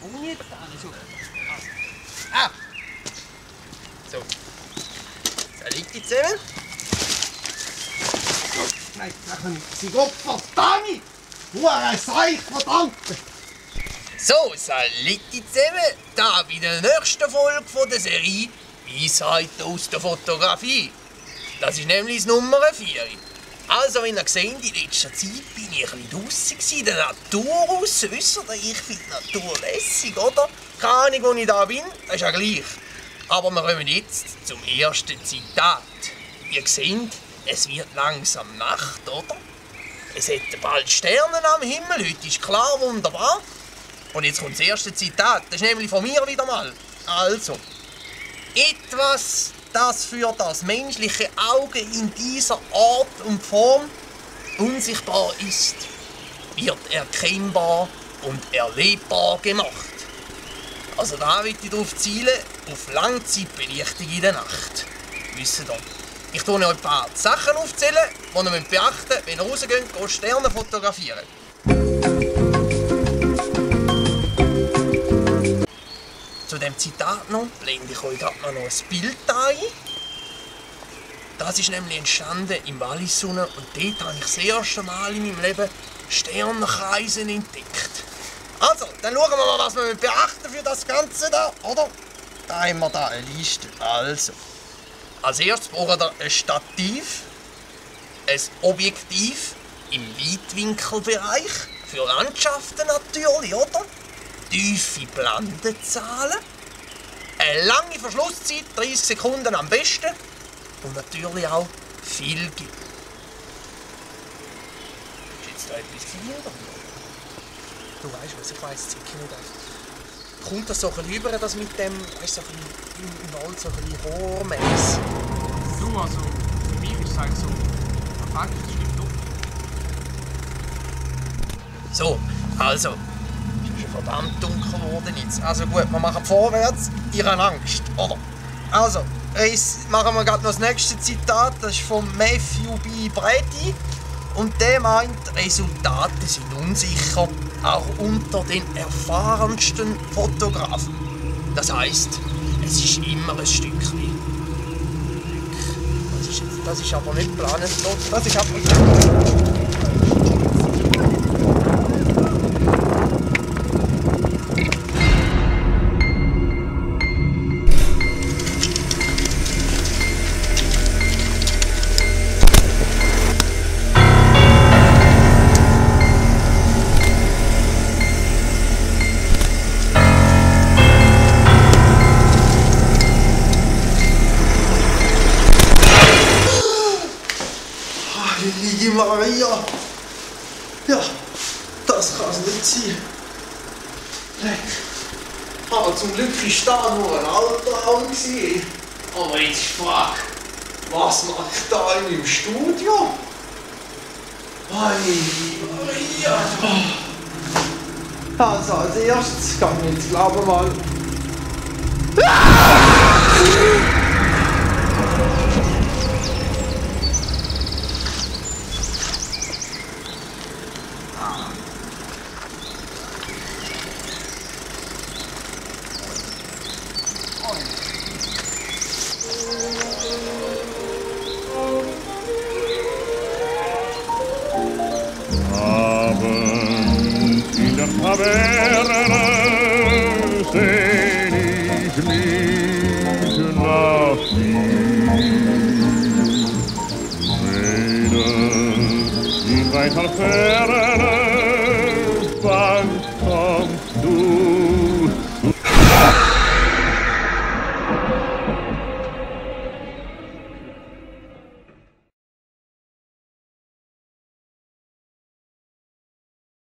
Wo jetzt so? Ah! So. So liegt die zusammen. Nein, sie Gott verdammt! Hure Seich, verdammt! So, Salitti zusammen, da bei der nächsten Folge von der Serie «Weisheiten aus der Fotografie». Das ist nämlich das Nummer 4. Also, wie ihr seht, in letzter Zeit bin ich ein bisschen draussen, in der Natur raus. Wisst ihr, ich finde die Natur lässig, oder? Keine Ahnung, wo ich da bin, das ist ja gleich. Aber wir kommen jetzt zum ersten Zitat. Ihr seht, es wird langsam Nacht, oder? Es hat bald Sterne am Himmel, heute ist klar, wunderbar. Und jetzt kommt das erste Zitat, das ist nämlich von mir wieder mal. Also, etwas, das für das menschliche Auge in dieser Art und Form unsichtbar ist, wird erkennbar und erlebbar gemacht. Also da will ich darauf zielen, auf Langzeitbelichtung in der Nacht. Wisst ihr? Ich tue euch ein paar Sachen aufzählen, die ihr beachten müsst, wenn ihr rausgeht, Sterne fotografieren. Zu dem Zitat noch blende ich euch gerade noch ein Bild ein. Das ist nämlich entstanden im Wallissonnen und dort habe ich das erste Mal in meinem Leben Sternkreise entdeckt. Also, dann schauen wir mal, was wir beachten für das Ganze da, oder? Da haben wir da eine Liste. Also, als erstes braucht ihr ein Stativ, ein Objektiv im Weitwinkelbereich, für Landschaften natürlich, oder? Tiefe Blendezahlen, eine lange Verschlusszeit, 30 Sekunden am besten und natürlich auch viel Gib. Ist jetzt da etwas viel? Du weißt was, ich weiss es wirklich nicht. Kommt das so ein bisschen rüber, das mit dem, weißt du, so im Wald so ein bisschen rohrmässig? Du, also, für mich ist es eigentlich so, perfekt, das stimmt doch. So, also, es ist verdammt dunkel geworden jetzt. Also gut, wir machen vorwärts, ihr habt Angst, oder? Also, jetzt machen wir gerade noch das nächste Zitat, das ist von Matthew B. Brady. Und der meint, Resultate sind unsicher, auch unter den erfahrensten Fotografen. Das heisst, es ist immer ein Stückchen. Das ist aber nicht geplant. Das ist aber... Heilige Maria! Ja, das kann es nicht sein. Leck. Aber zum Glück war da nur ein alter Raum. Aber jetzt ist die Frage, was mache ich da in meinem Studio? Heilige Maria! Also als erstes kann ich jetzt glaube ich mal... In der Taverne sehn ich mich nach dir. Weder in weiter Ferne